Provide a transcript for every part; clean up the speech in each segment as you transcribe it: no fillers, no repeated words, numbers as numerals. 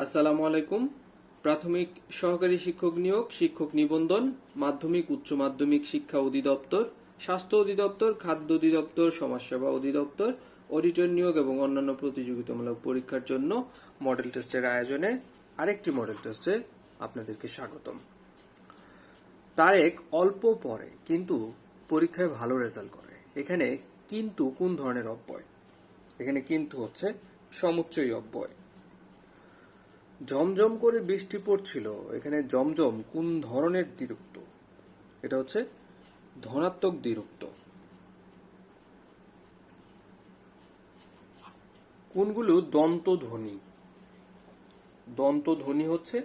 আসসালামু আলাইকুম। প্রাথমিক সহকারী শিক্ষক নিয়োগ, শিক্ষক নিবন্ধন, মাধ্যমিক উচ্চ মাধ্যমিক শিক্ষা অধিদপ্তর, স্বাস্থ্য অধিদপ্তর, খাদ্য অধিদপ্তর, সমাজসেবা অধিদপ্তর, অডিটর নিয়োগ এবং অন্যান্য প্রতিযোগিতামূলক পরীক্ষার জন্য মডেল টেস্টের আয়োজনে আরেকটি মডেল টেস্টে আপনাদেরকে স্বাগতম। তারেক অল্প পড়ে কিন্তু পরীক্ষায় ভালো রেজাল্ট করে। এখানে কিন্তু কোন ধরনের অব্যয়? এখানে কিন্তু হচ্ছে সমুচ্চয়ী অব্যয়। ঝমঝম করে বৃষ্টি পড়ছিল। এখানে জমজম কোন ধরনের দ্বিরুক্ত? এটা হচ্ছে ধনাত্মক দ্বিরুক্ত। কোনগুলো দন্ত ধ্বনি? দন্ত ধ্বনি হচ্ছে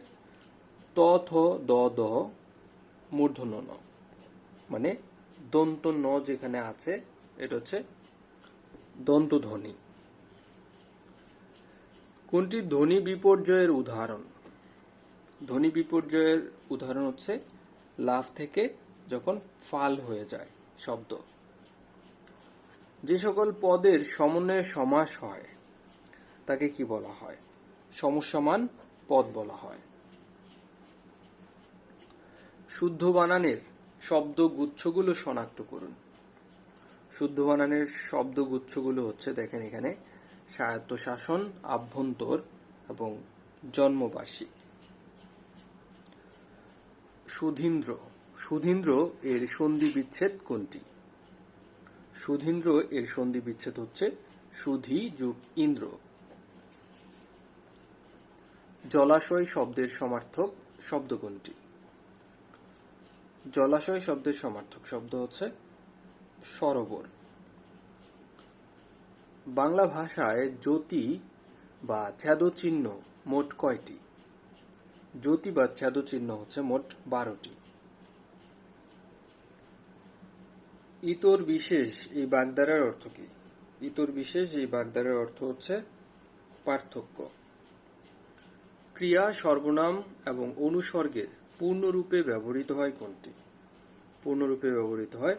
ত, থ, দ, দ, মূর্ধন্য ন, মানে দন্ত ন যেখানে আছে এটা হচ্ছে দন্ত ধ্বনি। কোনটি ধ্বনি বিপর্যয়ের উদাহরণ? ধ্বনি বিপর্যয়ের উদাহরণ হচ্ছে লাফ থেকে যখন ফাল হয়ে যায় শব্দ। যে সকল পদের সমন্বয়ে সমাস হয় তাকে কি বলা হয়? সমস্যমান পদ বলা হয়। শুদ্ধ বানানের শব্দগুচ্ছগুলো শনাক্ত করুন। শুদ্ধ বানানের শব্দগুচ্ছগুলো হচ্ছে, দেখেন এখানে স্বায়ত্তশাসন, আভ্যন্তর এবং জন্মবার্ষিক। সুধীন্দ্র, সুধীন্দ্র এর সন্ধি বিচ্ছেদ কোনটি? সুধীন্দ্র এর সন্ধি বিচ্ছেদ হচ্ছে সুধি যোগ ইন্দ্র। জলাশয় শব্দের সমার্থক শব্দ কোনটি? জলাশয় শব্দের সমার্থক শব্দ হচ্ছে সরোবর। বাংলা ভাষায় জ্যোতি বা ছেদচিহ্ন মোট কয়টি? জ্যোতি বা ছেদচিহ্ন হচ্ছে মোট 12টি। ইতর বিশেষ এই বাগধারার অর্থ কি? ইতর বিশেষ এই বাগধারার অর্থ হচ্ছে পার্থক্য। ক্রিয়া, সর্বনাম এবং অনুসর্গের পূর্ণরূপে ব্যবহৃত হয় কোনটি? পূর্ণরূপে ব্যবহৃত হয়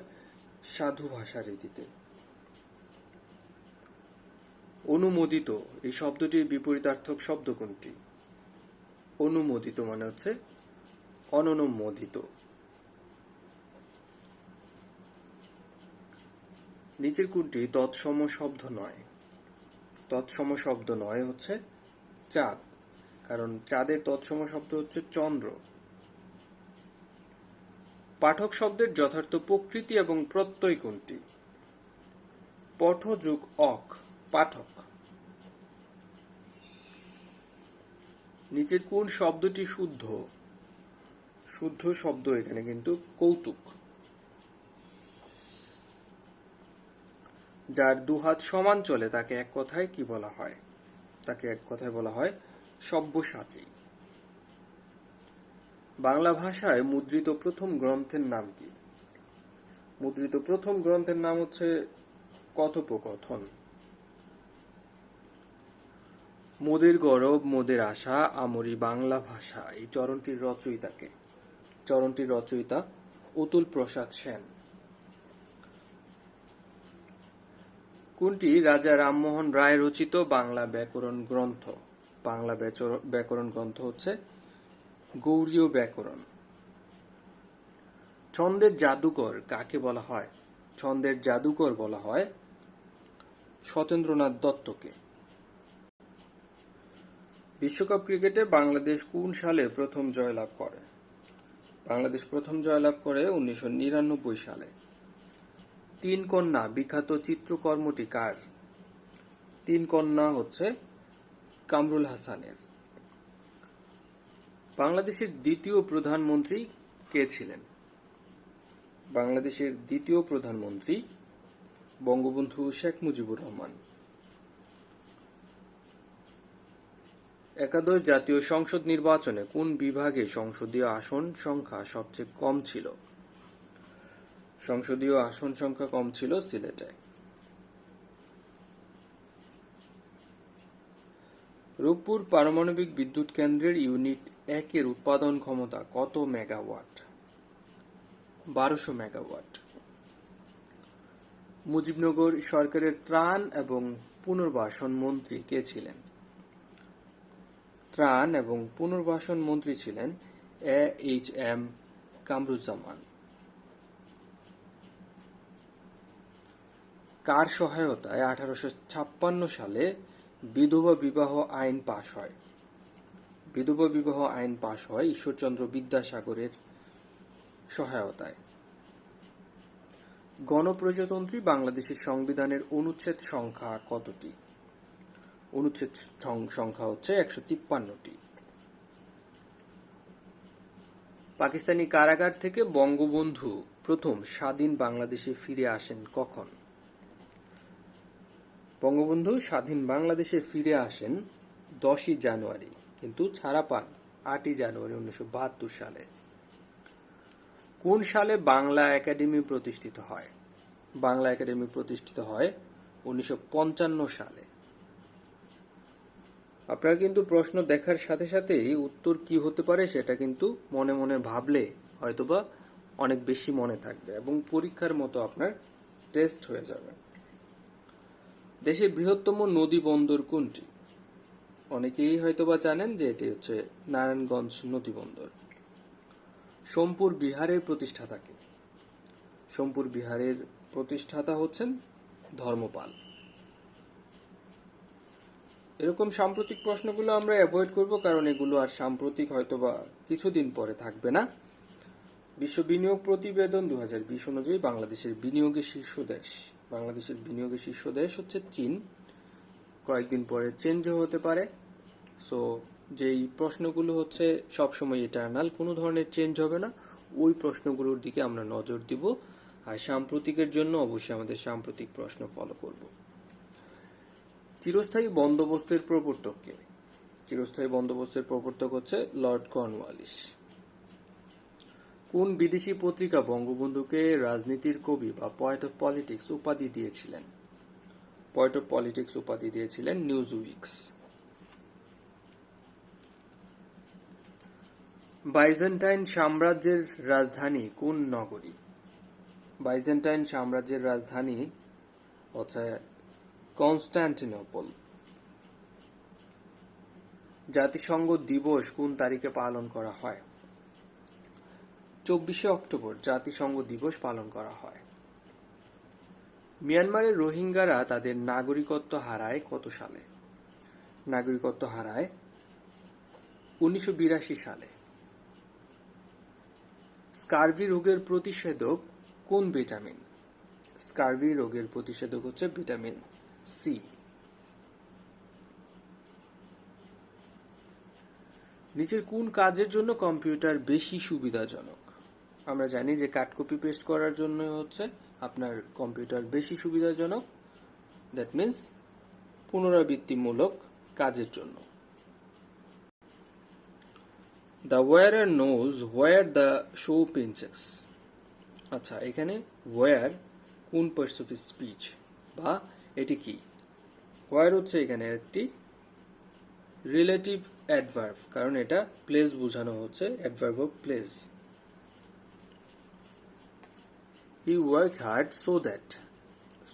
সাধু ভাষা রীতিতে। অনুমোদিত এই শব্দটির বিপরীতার্থক শব্দ কোনটি? অনুমোদিত মানে হচ্ছে অননুমোদিত। নিচের কোনটি তৎসম শব্দ নয়? তৎসম শব্দ নয় হচ্ছে চাঁদ, কারণ চাঁদের তৎসম শব্দ হচ্ছে চন্দ্র। পাঠক শব্দের যথার্থ প্রকৃতি এবং প্রত্যয় কোনটি? পঠ যোগ অক, পাঠক। নিচের কোন শব্দটি শুদ্ধ? শুদ্ধ শব্দ এখানে কিন্তু কৌতুক। যার দুহাত সমান চলে তাকে এক কথায় কি বলা হয়? তাকে এক কথায় বলা হয় সব্যসাচী। বাংলা ভাষায় মুদ্রিত প্রথম গ্রন্থের নাম কি? মুদ্রিত প্রথম গ্রন্থের নাম হচ্ছে কথোপকথন। মোদের গরব মোদের আশা আমরি বাংলা ভাষা এই চরণটির রচয়িতাকে? চরণটির রচয়িতা অতুল প্রসাদ সেন। কোনটি রাজা রামমোহন রায় রচিত বাংলা ব্যাকরণ গ্রন্থ? বাংলা ব্যাকরণ গ্রন্থ হচ্ছে গৌড়ীয় ব্যাকরণ। ছন্দের জাদুকর কাকে বলা হয়? ছন্দের জাদুকর বলা হয় সতেন্দ্রনাথ দত্তকে। বিশ্বকাপ ক্রিকেটে বাংলাদেশ কোন সালে প্রথম জয়লাভ করে? বাংলাদেশ প্রথম জয়লাভ করে 1999 সালে। তিন কন্যা বিখ্যাত চিত্রকর্মটি কার? তিন কন্যা হচ্ছে কামরুল হাসানের। বাংলাদেশের দ্বিতীয় প্রধানমন্ত্রী কে ছিলেন? বাংলাদেশের দ্বিতীয় প্রধানমন্ত্রী বঙ্গবন্ধু শেখ মুজিবুর রহমান। একাদশ জাতীয় সংসদ নির্বাচনে কোন বিভাগে সংসদীয় আসন সংখ্যা সবচেয়ে কম ছিল? সংসদীয় আসন সংখ্যা কম ছিল সিলেটে। রূপপুর পারমাণবিক বিদ্যুৎ কেন্দ্রের ইউনিট 1 এর উৎপাদন ক্ষমতা কত মেগাওয়াট? 1200 মেগাওয়াট। মুজিবনগর সরকারের ত্রাণ এবং পুনর্বাসন মন্ত্রী কে ছিলেন? ত্রাণ এবং পুনর্বাসন মন্ত্রী ছিলেন AHM কামরুজ্জামান। কার সহায়তায় 1856 সালে বিধবা বিবাহ আইন পাশ হয়? বিধবা বিবাহ আইন পাশ হয় ঈশ্বরচন্দ্র বিদ্যাসাগরের সহায়তায়। গণপ্রজাতন্ত্রী বাংলাদেশের সংবিধানের অনুচ্ছেদ সংখ্যা কতটি? অনুচ্ছেদ সংখ্যা হচ্ছে 153টি। পাকিস্তানি কারাগার থেকে বঙ্গবন্ধু প্রথম স্বাধীন বাংলাদেশে ফিরে আসেন কখন? বঙ্গবন্ধু স্বাধীন বাংলাদেশে ফিরে আসেন 10ই জানুয়ারি, কিন্তু ছাড়া পান 8ই জানুয়ারি 1972 সালে। কোন সালে বাংলা একাডেমি প্রতিষ্ঠিত হয়? বাংলা একাডেমি প্রতিষ্ঠিত হয় 1955 সালে। আপনারা কিন্তু প্রশ্ন দেখার সাথে সাথেই উত্তর কি হতে পারে সেটা কিন্তু মনে মনে ভাবলে হয়তোবা অনেক বেশি মনে থাকবে এবং পরীক্ষার মতো আপনার টেস্ট হয়ে যাবে। দেশের বৃহত্তম নদী বন্দর কোনটি? অনেকেই হয়তোবা জানেন যে এটি হচ্ছে নারায়ণগঞ্জ নদী বন্দর। সোমপুর বিহারের প্রতিষ্ঠাতা কে? সোমপুর বিহারের প্রতিষ্ঠাতা হচ্ছেন ধর্মপাল। এরকম সাম্প্রতিক প্রশ্নগুলো আমরা অ্যাভয়েড করব, কারণ এগুলো আর সাম্প্রতিক হয়তোবা কিছুদিন পরে থাকবে না। বিশ্ব বিনিয়োগ প্রতিবেদন 2020 অনুযায়ী বাংলাদেশের বিনিয়োগের শীর্ষ দেশ। বাংলাদেশের বিনিয়োগের শীর্ষ দেশ হচ্ছে চীন। কয়েকদিন পরে চেঞ্জও হতে পারে। সো যেই প্রশ্নগুলো হচ্ছে সবসময় ইটারনাল, কোনো ধরনের চেঞ্জ হবে না, ওই প্রশ্নগুলোর দিকে আমরা নজর দিব। আর সাম্প্রতিকের জন্য অবশ্যই আমাদের সাম্প্রতিক প্রশ্ন ফলো করব। চিরস্থায়ী বন্দোবস্তের প্রবর্তক কে? চিরস্থায়ী বন্দোবস্তের প্রবর্তক হচ্ছে লর্ড কর্নওয়ালিস। কোন বিদেশি পত্রিকা বঙ্গবন্ধুকে রাজনীতির কবি বা পয়েট অফ পলিটিক্স উপাধি দিয়েছিলেন? পয়েট অফ পলিটিক্স উপাধি দিয়েছিলেন নিউজউইকস। বাইজেন্টাইন সাম্রাজ্যের রাজধানী কোন নগরী? বাইজেন্টাইন সাম্রাজ্যের রাজধানী হচ্ছে কনস্টান্টিনোপল। জাতিসংঘ দিবস কোন তারিখে পালন করা হয়? 24শে অক্টোবর জাতিসংঘ দিবস পালন করা হয়। মিয়ানমারের রোহিঙ্গারা তাদের নাগরিকত্ব হারায় কত সালে? নাগরিকত্ব হারায় 1982 সালে। স্কারভি রোগের প্রতিষেধক কোন ভিটামিন? স্কারভি রোগের প্রতিষেধক হচ্ছে ভিটামিন সি। নিচের কোন কাজের জন্য কম্পিউটার বেশি সুবিধাজনক? আমরা জানি যে কাট কপি পেস্ট করার জন্য হচ্ছে আপনার কম্পিউটার বেশি সুবিধাজনক। দ্যাট মিন্স পুনরাবৃত্তিমূলক কাজের জন্য। The wearer knows where the shoe pinches. আচ্ছা, এখানে ওয়ার কোন পার্টস অফ স্পিচ বা এটি কি? হোয়ার হচ্ছে এখানে একটি রিলেটিভ অ্যাডভার্ব, কারণ এটা প্লেস বোঝানো হচ্ছে, adverb of place. He work hard so that.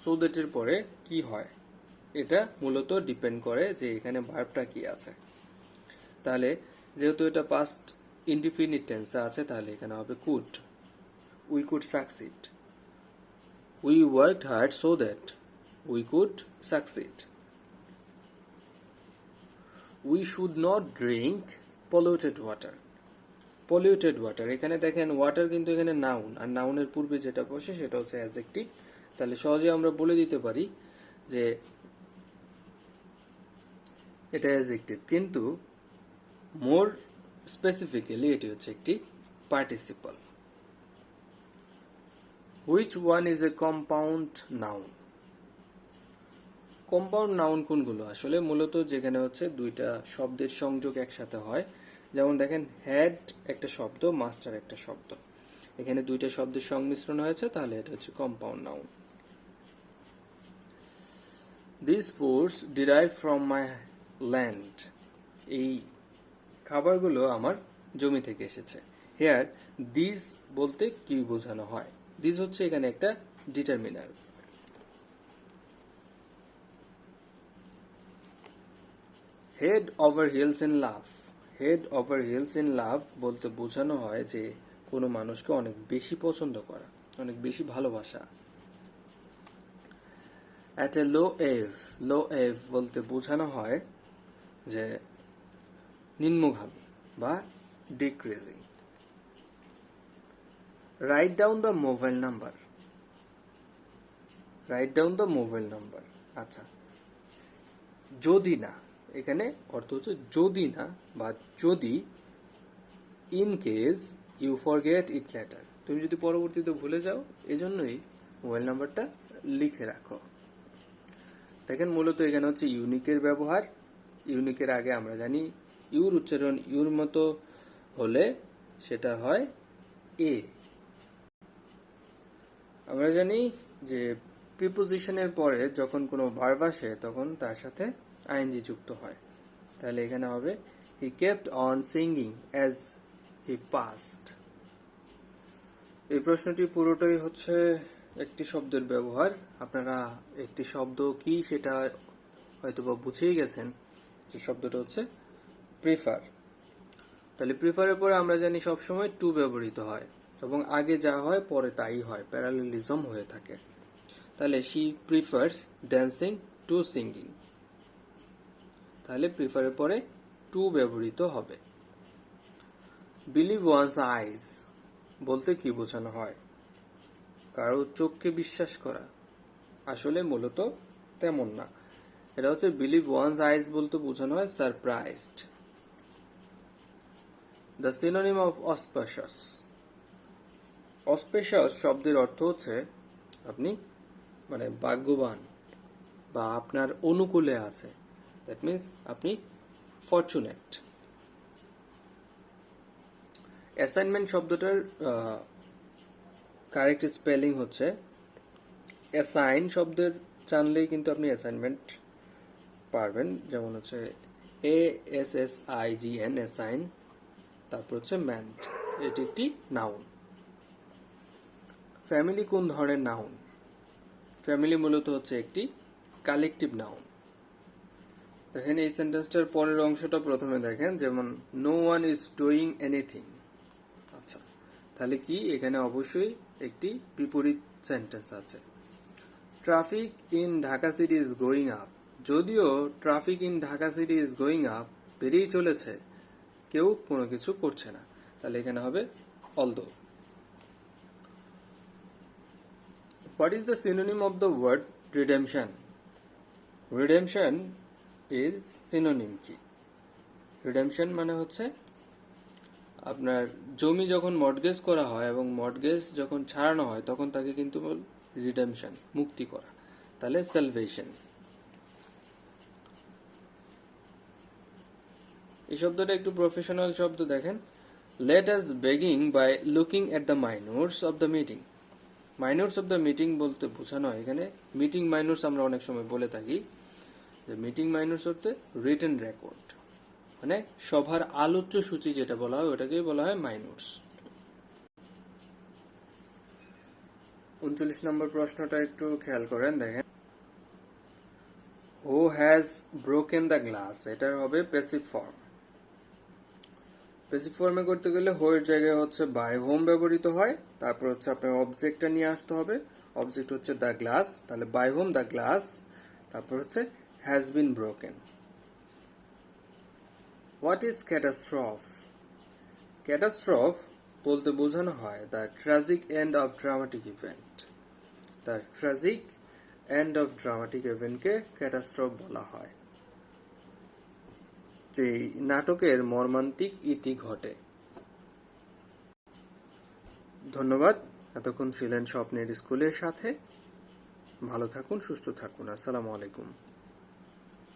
So that এর পরে কি হয় এটা মূলত ডিপেন্ড করে যে এখানে ভার্বটা কি আছে। তাহলে যেহেতু এটা পাস্ট ইনডিফিনিট টেন্সে আছে, তাহলে এখানে হবে could. We could succeed. We worked hard so that we could succeed. We should not drink polluted water. Polluted water, এখানে দেখেন ওয়াটার কিন্তু এখানে নাউন, আর নাউনের পূর্বে যেটা বসে সেটা হচ্ছে অ্যাডজেক্টিভ। তাহলে সহজে আমরা বলে দিতে পারি যে এটা অ্যাডজেক্টিভ, কিন্তু মোর স্পেসিফিক্যালি এটি হচ্ছে একটি participle. Which one is a compound noun? Compound noun কোনগুলো? আসলে মূলত যেখানে হচ্ছে দুইটা শব্দের সংযোগ একসাথে হয়, যেমন দেখেন হ্যাড একটা শব্দ, মাস্টার একটা শব্দ, এখানে দুইটা শব্দের সংমিশ্রণ হয়েছে, তাহলে এটা হচ্ছে compound noun. This foods derive from my land. এই খাবারগুলো আমার জমি থেকে এসেছে। হেয়ার দিস বলতে কি বোঝানো হয়? দিস হচ্ছে এখানে একটা determiner. Head over hills in love. Head over hills in love বলতে বোঝানো হয় যে কোনো মানুষকে অনেক বেশি পছন্দ করা, অনেক বেশি ভালোবাসা। অ্যাট এ লো এভ, লো এভ বলতে বোঝানো হয় যে নিম্নগামী বা decreasing. Write down the mobile number. Write down the mobile number, আচ্ছা, যদি না, এখানে অর্থ হচ্ছে যদি না বা যদি, in case you forget it later, তুমি যদি পরবর্তীতে ভুলে যাও, এজন্যই মোবাইল নাম্বারটা লিখে রাখো। দেখেন মূলত এখানে হচ্ছে ইউনিকের ব্যবহার। ইউনিকের আগে আমরা জানি ইউর উচ্চারণ ইউর মতো হলে সেটা হয় এ। আমরা জানি যে প্রিপোজিশনের পরে যখন কোনো ভার্ব আসে তখন তার সাথে আইএনজি যুক্ত হয়, তাহলে এখানে হবে হি kept on singing as he past. এই প্রশ্নটি পুরোটাই হচ্ছে একটি শব্দের ব্যবহার। আপনারা একটি শব্দ কি সেটা হয়তো বা বুঝেই গেছেন, যে শব্দটা হচ্ছে প্রিফার। তাহলে প্রিফারের পরে আমরা জানি সবসময় টু ব্যবহৃত হয় এবং আগে যা হয় পরে তাই হয়, প্যারালেলিজম হয়ে থাকে। তাহলে she prefers dancing two singing, তাহলে প্রিফারের পরে টু ব্যবহৃত হবে। বিলিভ ওয়ান্স আইজ বলতে কি বোঝানো হয়? কারো চোখকে বিশ্বাস করা। আসলে মূলত তেমন না, এটা হচ্ছে বিলিভ ওয়ান্স আইজ বলতে বোঝানো হয় surprised. The synonym of auspicious. Auspicious শব্দের অর্থ হচ্ছে আপনি মানে ভাগ্যবান বা আপনার অনুকূলে আছে, দ্যাট মিন্স আপনি ফরচুনেট। অ্যাসাইনমেন্ট শব্দটার কারেক্ট স্পেলিং হচ্ছে অ্যাসাইন শব্দের জানলেই কিন্তু আপনি অ্যাসাইনমেন্ট পারবেন, যেমন হচ্ছে ASSIGN অ্যাসাইন, তারপর হচ্ছে ম্যান্ট, এটি একটি নাউন। ফ্যামিলি কোন ধরনের নাউন? ফ্যামিলি মূলত হচ্ছে একটি কালেকটিভ নাউন। দেখেন এই সেন্টেন্সটার পরের অংশটা প্রথমে দেখেন, যেমন no one is doing anything. আচ্ছা, তাহলে কি এখানে অবশ্যই একটি বিপরীত সেন্টেন্স আছে। Traffic in Dhaka city is going up. যদিও traffic in Dhaka city is going up বেড়েই চলেছে, কেউ কোনো কিছু করছে না, তাহলে এখানে হবে although. What is the synonym of the word redemption? Redemption এর সিনোনিম কি? রিডেমশন মানে হচ্ছে আপনার জমি যখন মর্টগেজ করা হয় এবং মর্টগেজ যখন ছাড়ানো হয় তখন তাকে কিন্তু রিডেমশন, মুক্তি করা, তাহলে সালভেশন। এই শব্দটা একটু প্রফেশনাল শব্দ। দেখেন, let us begin by looking at the minutes of the meeting. Minutes of the meeting বলতে বোঝানো হয় এখানে মিটিং মাইনরস, আমরা অনেক সময় বলে থাকি যে মিটিং মাইনরস হতে রিটেন রেকর্ড, মানে সভার আলোচ্য সূচি যেটা বলা হয় ওটাকেই বলা হয় মাইনরস। 39 নম্বর প্রশ্নটা একটু খেয়াল করেন, দেখেন who has broken the glass, এটার হবে প্যাসিভ ফর্ম। প্যাসিভ ফর্মে করতে গেলে হোয়ের জায়গায় হচ্ছে বাই হোম ব্যবহৃত হয়, তারপর হচ্ছে আপনার অবজেক্টটা নিয়ে আসতে হবে, অবজেক্ট হচ্ছে দ্য গ্লাস, তাহলে বাই হোম দ্য গ্লাস, তারপর হচ্ছে has been broken. What is catastrophe? Catastrophe বলতে বোঝানো হয় the tragic end of dramatic event. The tragic end of dramatic ইভেন্টকে ক্যাটাস্ট্রফ বলা হয়, যে নাটকের মর্মান্তিক ইতি ঘটে। ধন্যবাদ, এতক্ষণ ছিলেন স্বপ্নের স্কুলের সাথে। ভালো থাকুন, সুস্থ থাকুন। আসসালামু আলাইকুম।